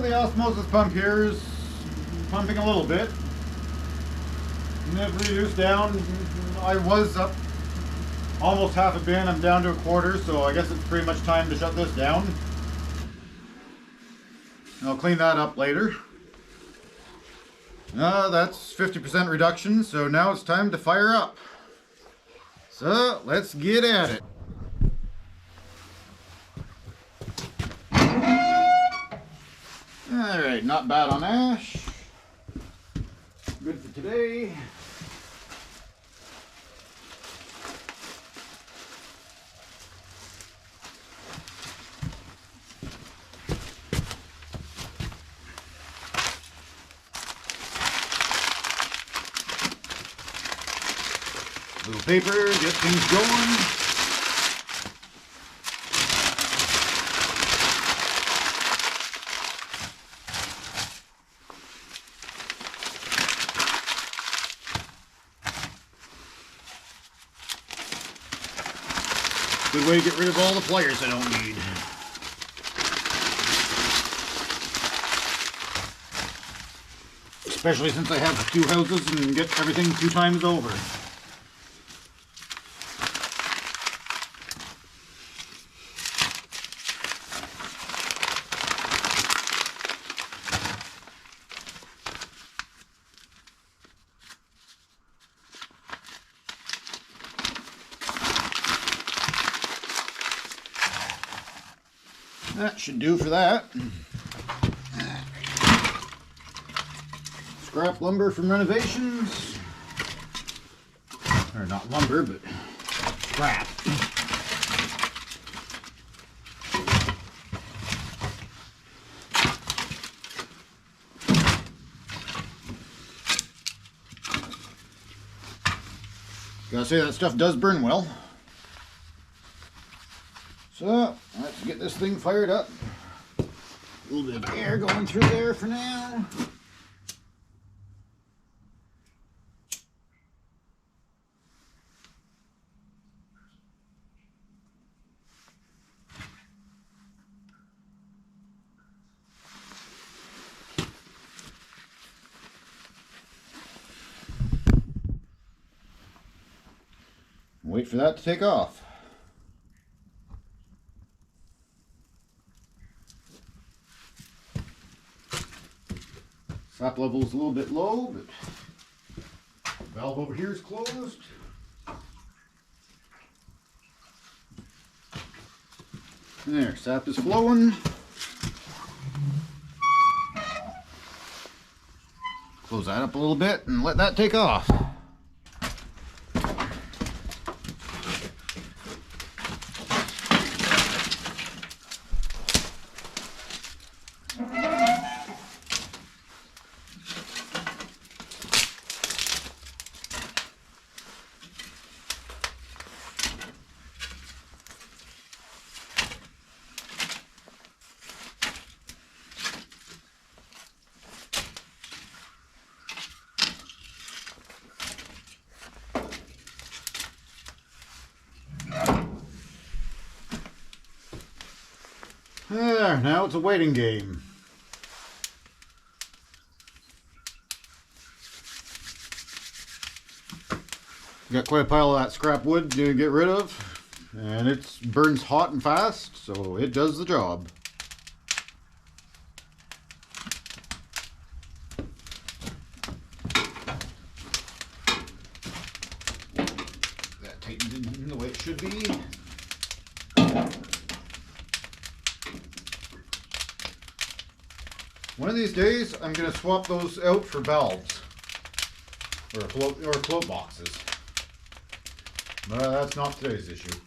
The osmosis pump here is pumping a little bit. And it reduced down. I was up almost half a bin. I'm down to a quarter, so I guess it's pretty much time to shut this down. I'll clean that up later. That's 50% reduction, so now it's time to fire up. So let's get at it. Alright, not bad on ash. Good for today. Little paper, get things going. Good way to get rid of all the pliers I don't need. Especially since I have 2 houses and get everything 2 times over. That should do for that. Scrap lumber from renovations. Or not lumber, but scrap. Gotta say that stuff does burn well. So, let's get this thing fired up. A little bit of air going through there for now. Wait for that to take off. Sap level is a little bit low, but the valve over here is closed. There, sap is flowing. Close that up a little bit and let that take off. There, now it's a waiting game. Got quite a pile of that scrap wood to get rid of, and it burns hot and fast, so it does the job. That tightened in the way it should be. One of these days, I'm going to swap those out for valves or float boxes. But that's not today's issue.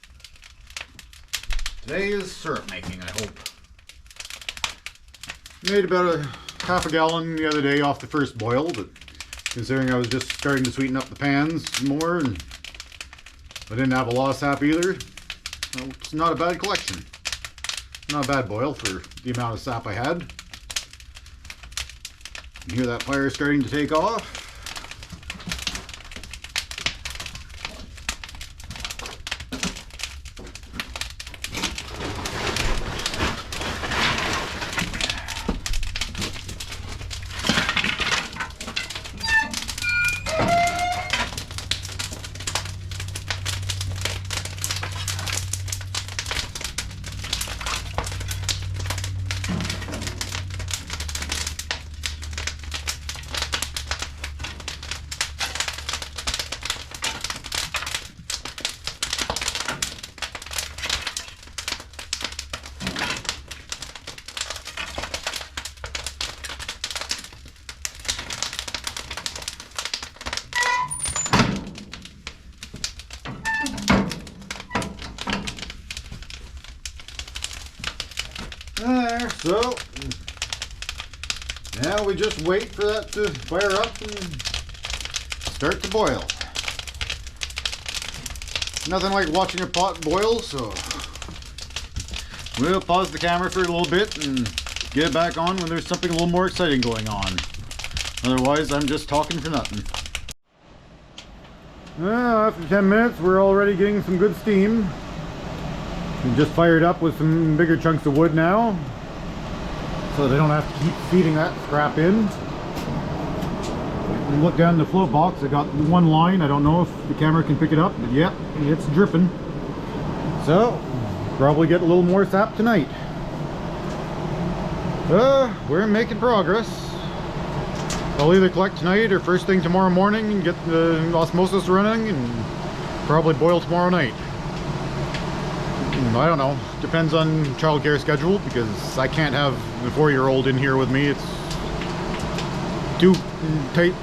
Today is syrup making, I hope. Made about a half a gallon the other day off the first boil, but considering I was just starting to sweeten up the pans more, and I didn't have a lot of sap either, well, it's not a bad collection. Not a bad boil for the amount of sap I had. You hear that fire starting to take off. There, so now we just wait for that to fire up and start to boil. Nothing like watching a pot boil, so we'll pause the camera for a little bit and get it back on when there's something a little more exciting going on. Otherwise, I'm just talking for nothing. Well, after 10 minutes, we're already getting some good steam. We just fired up with some bigger chunks of wood now, so they don't have to keep feeding that scrap in. And look down the float box, I got one line. I don't know if the camera can pick it up, but yep, it's dripping. So, probably get a little more sap tonight. We're making progress. I'll either collect tonight or first thing tomorrow morning and get the osmosis running and probably boil tomorrow night. I don't know, depends on childcare schedule, because I can't have the 4-year-old in here with me. It's too tight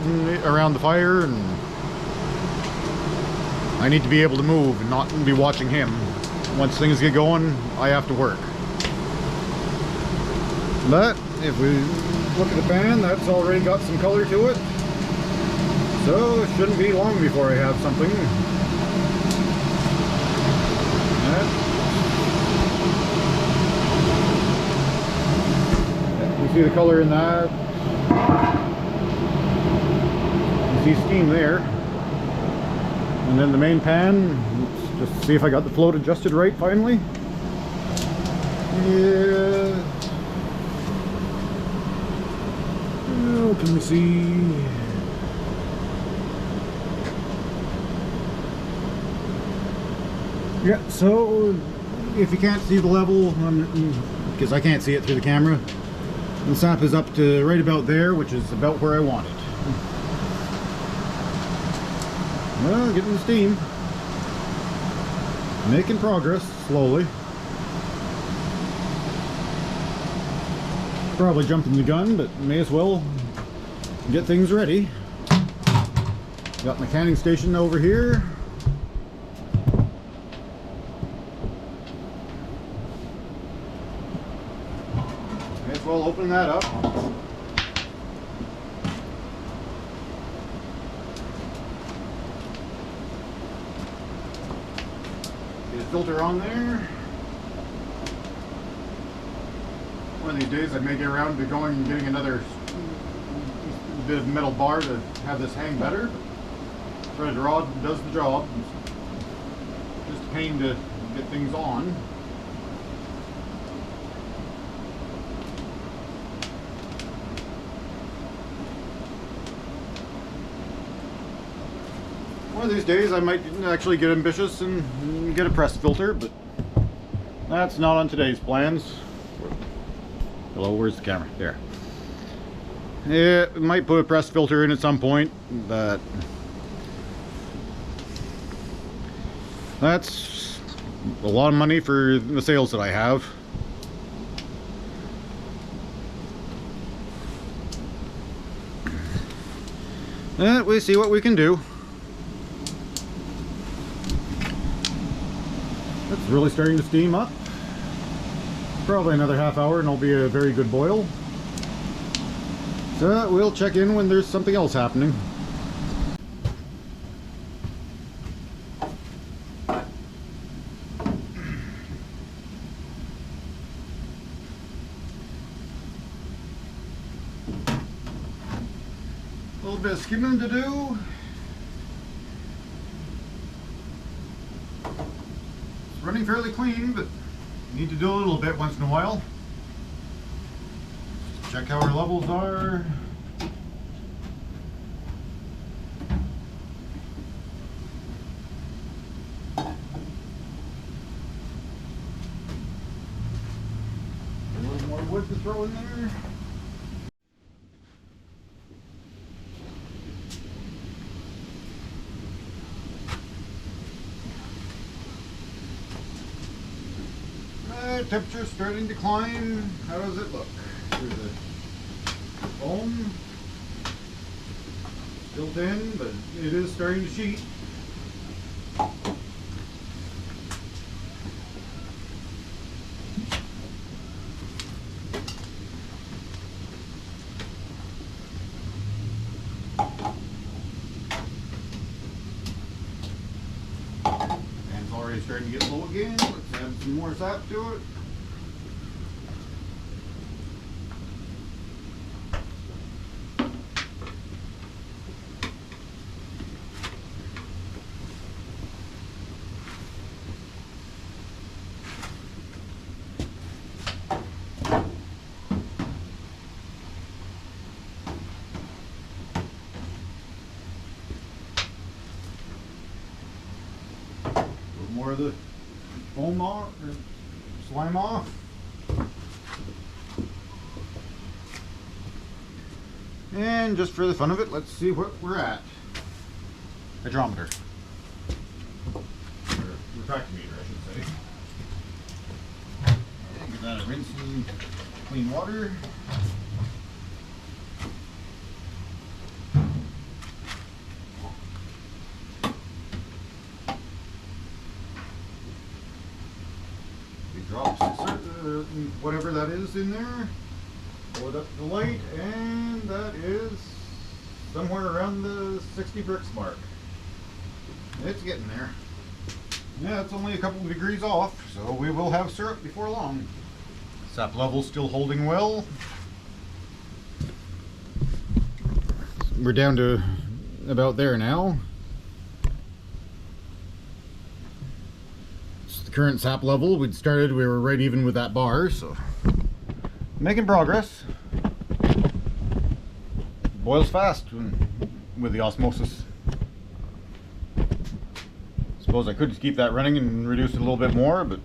around the fire, and I need to be able to move and not be watching him. Once things get going, I have to work. But if we look at the pan, that's already got some color to it, so it shouldn't be long before I have something. See the color in that. You see steam there. And then the main pan, let's just see if I got the float adjusted right finally. Yeah. Oh, can we see? Yeah, so if you can't see the level, because I can't see it through the camera, the sap is up to right about there, which is about where I want it. Well, getting the steam. Making progress, slowly. Probably jumping the gun, but may as well get things ready. Got my canning station over here. Well, open that up. Get a filter on there. One of these days I may get around to going and getting another bit of metal bar to have this hang better. Threaded rod does the job. It's just a pain to get things on. One of these days I might actually get ambitious and get a press filter, but that's not on today's plans. Hello, where's the camera? There. Yeah, we might put a press filter in at some point, but that's a lot of money for the sales that I have. We'll see what we can do. It's really starting to steam up. Probably another half hour and it'll be a very good boil. So we'll check in when there's something else happening. A little bit of skimming to do. It's running fairly clean, but need to do a little bit once in a while. Check how our levels are. A little more wood to throw in there. Temperature's starting to climb. How does it look? There's a foam. Still thin, but it is starting to sheet. And it's already starting to get low again. Let's add some more sap to it. More of the foam off, or slime off. And just for the fun of it, let's see what we're at. Hydrometer. Or refractometer, I should say. Give that a rinse in clean water. Drops whatever that is in there, pull it up to the light, and that is somewhere around the 60 bricks mark. It's getting there. Yeah, it's only a couple of degrees off, so we will have syrup before long. Sap level still holding well. We're down to about there now. Current sap level. We were right even with that bar, so making progress. Boils fast with the osmosis. Suppose I could just keep that running and reduce it a little bit more, but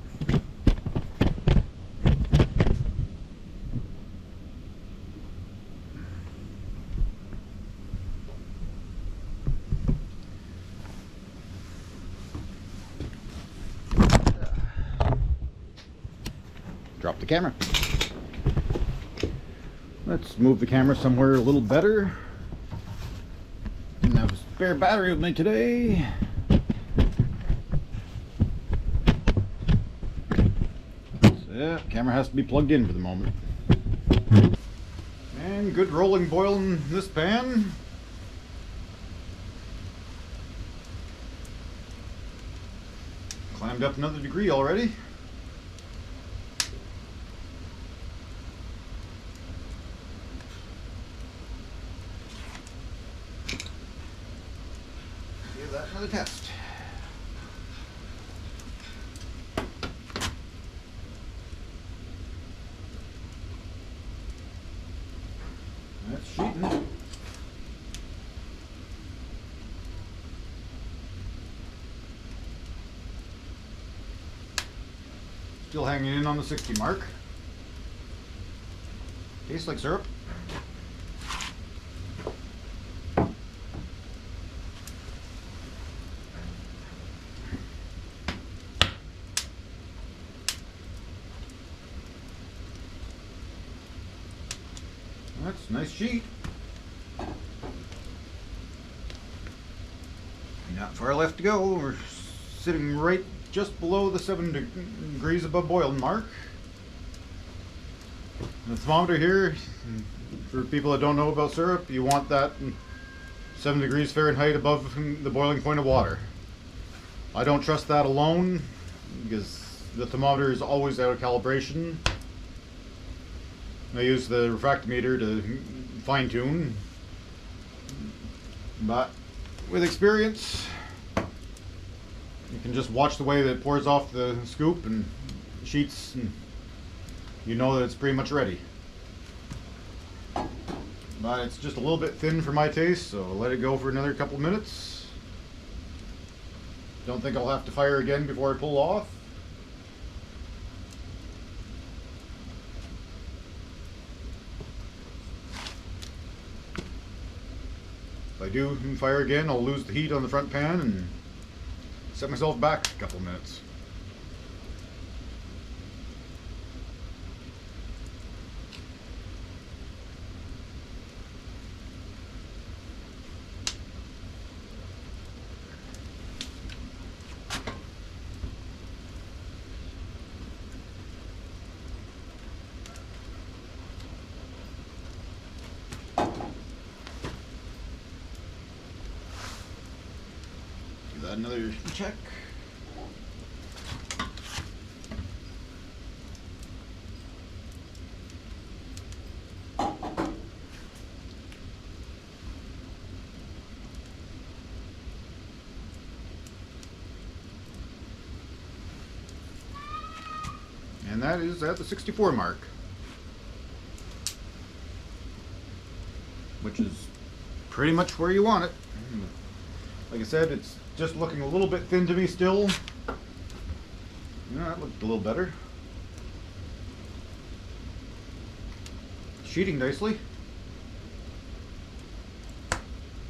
drop the camera. Let's move the camera somewhere a little better. Didn't have a spare battery with me today. So yeah, camera has to be plugged in for the moment. And good rolling boil in this pan. Climbed up another degree already. Another test. That's sheeting. Still hanging in on the 60 mark. Tastes like syrup. That's a nice sheet. Not far left to go. We're sitting right just below the 7 degrees above boiling mark. The thermometer here, for people that don't know about syrup, you want that 7 degrees Fahrenheit above the boiling point of water. I don't trust that alone because the thermometer is always out of calibration. I use the refractometer to fine tune, but with experience you can just watch the way that it pours off the scoop and sheets, and you know that it's pretty much ready. But it's just a little bit thin for my taste, so I'll let it go for another couple minutes. Don't think I'll have to fire again before I pull off. I do fire again, I'll lose the heat on the front pan and set myself back a couple minutes. Give that another check. And that is at the 64 mark, which is pretty much where you want it. Like I said, it's just looking a little bit thin to me still. Yeah, that looked a little better. Sheeting nicely.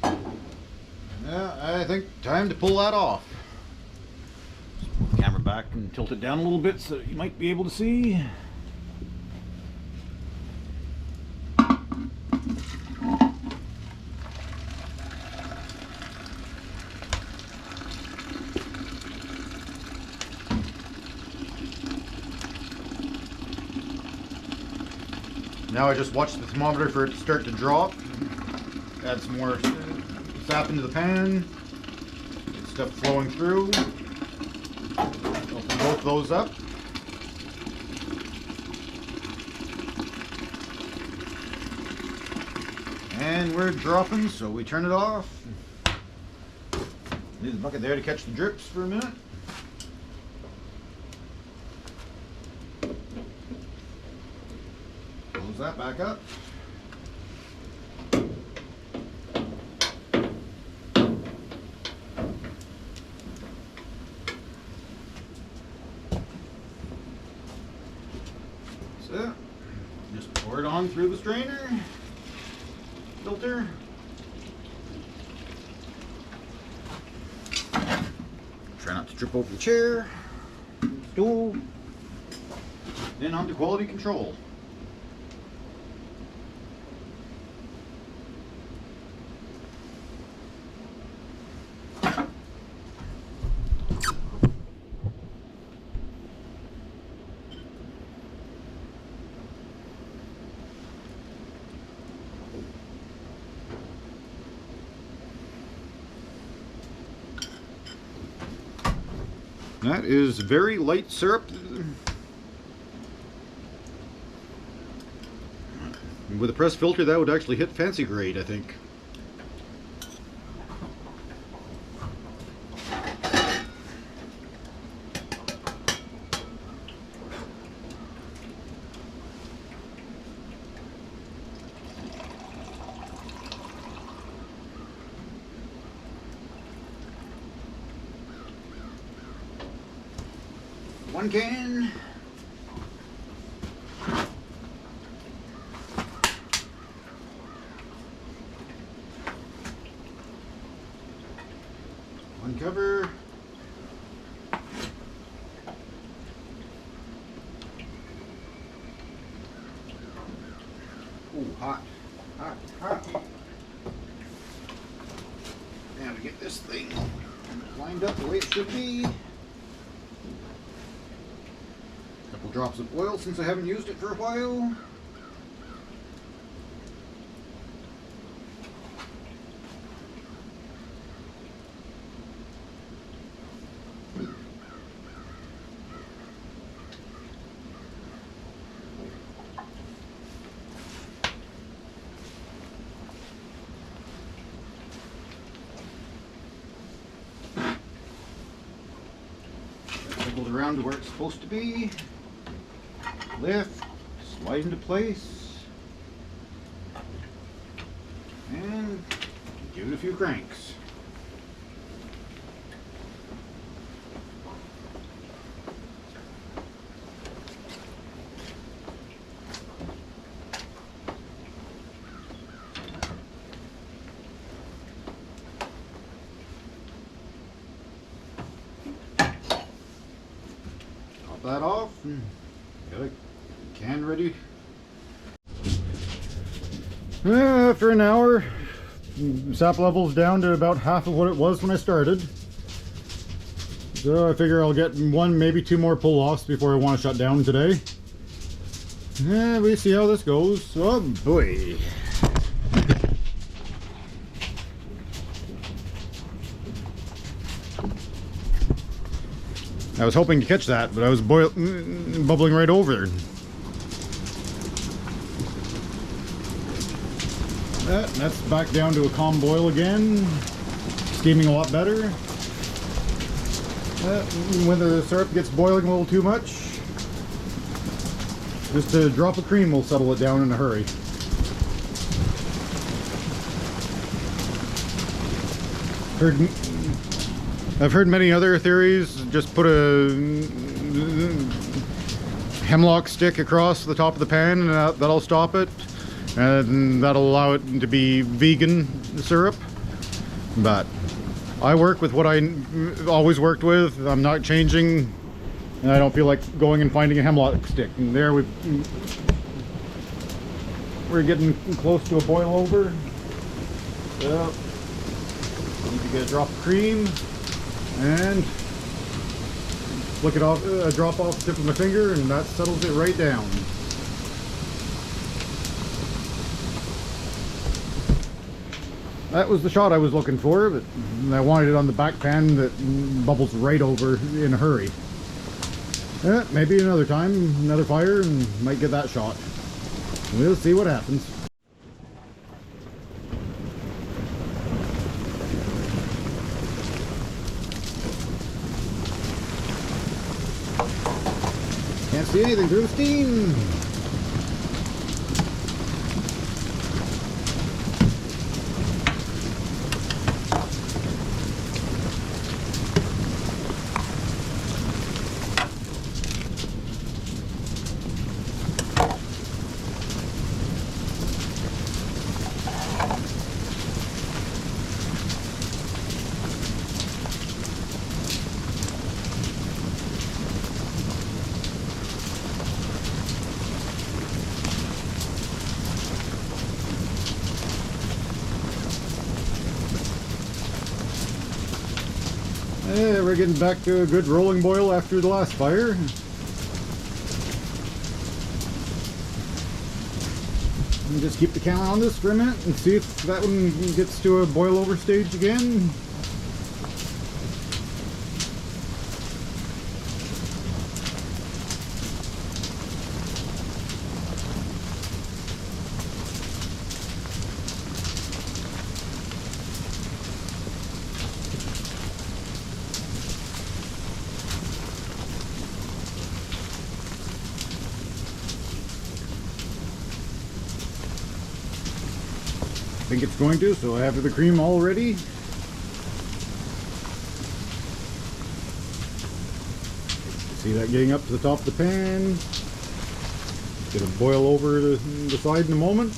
Yeah, I think time to pull that off. Put the camera back and tilt it down a little bit so you might be able to see. Now I just watch the thermometer for it to start to drop. Add some more sap into the pan. Get stuff flowing through. Open both those up. And we're dropping, so we turn it off. Leave the bucket there to catch the drips for a minute. Close that back up. So, just pour it on through the strainer, filter. Try not to trip over the chair, stool. Then on to quality control. That is very light syrup. With a press filter, that would actually hit fancy grade, I think. One can. One cover. Ooh, hot, hot, hot. Now to get this thing lined up the way it should be. Couple drops of oil since I haven't used it for a while. Circled around to where it's supposed to be. Lift, slide into place, and give it a few cranks. Got a can ready. After an hour, sap level's down to about half of what it was when I started. So I figure I'll get one, maybe two more pull-offs before I want to shut down today. We see how this goes. Oh boy. I was hoping to catch that, but I was bubbling right over. That's back down to a calm boil again. Steaming a lot better. When the syrup gets boiling a little too much, just a drop of cream will settle it down in a hurry. I've heard many other theories. Just put a hemlock stick across the top of the pan and that'll stop it. And that'll allow it to be vegan syrup. But I work with what I always worked with. I'm not changing. And I don't feel like going and finding a hemlock stick. And there we're getting close to a boil over. So, need to get a drop of cream and flick it off, drop off the tip of my finger, and that settles it right down. That was the shot I was looking for, but I wanted it on the back pan that bubbles right over in a hurry. Maybe another time, another fire, and might get that shot. We'll see what happens. Can't see anything through the steam. We're getting back to a good rolling boil after the last fire. And just keep the count on this for a minute and see if that one gets to a boil over stage again. I think it's going to, so I have the cream all ready. See that getting up to the top of the pan. It's going to boil over the side in a moment.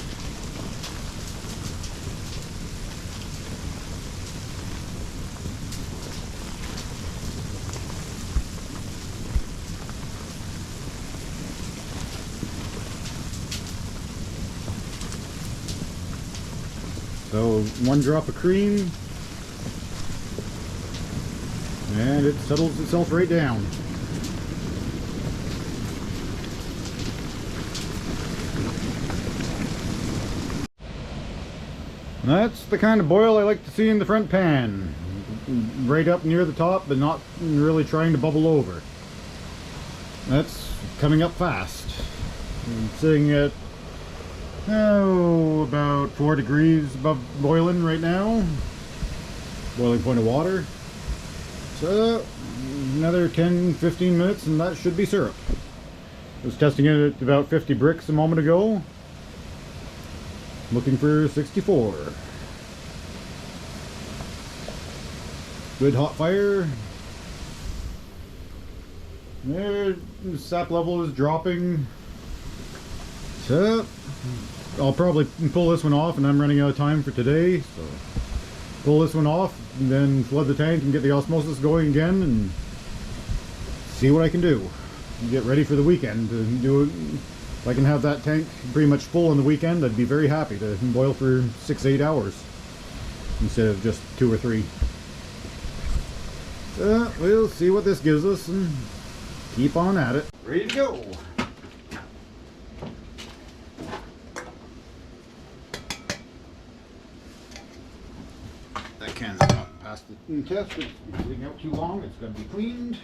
So 1 drop of cream, and it settles itself right down. That's the kind of boil I like to see in the front pan. Right up near the top, but not really trying to bubble over. That's coming up fast. I'm sitting at about 4 degrees above boiling right now. Boiling point of water. So another 10-15 minutes and that should be syrup. I was testing it at about 50 bricks a moment ago. Looking for 64. Good hot fire. There, the sap level is dropping. So I'll probably pull this one off, and I'm running out of time for today, so pull this one off and then flood the tank and get the osmosis going again and see what I can do. get ready for the weekend to do it. If I can have that tank pretty much full on the weekend, I'd be very happy to boil for 6-8 hours instead of just 2 or 3. We'll see what this gives us and keep on at it. Ready to go. That can's not passed the test. It's sitting out too long. It's going to be cleaned.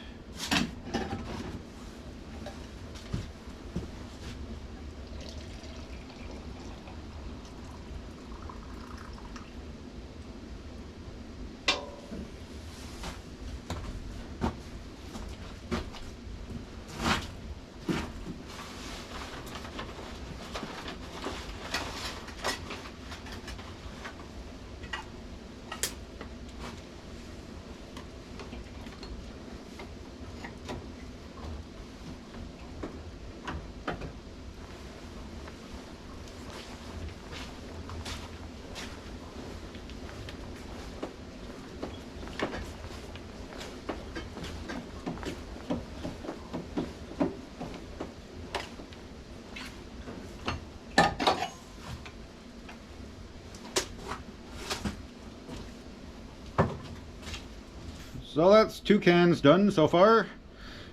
So that's 2 cans done so far. A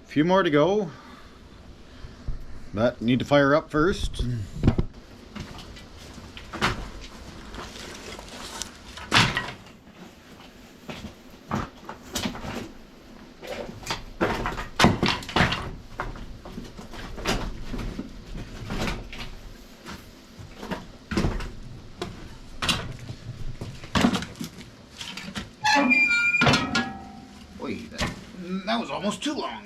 few more to go. That need to fire up first. That was almost too long.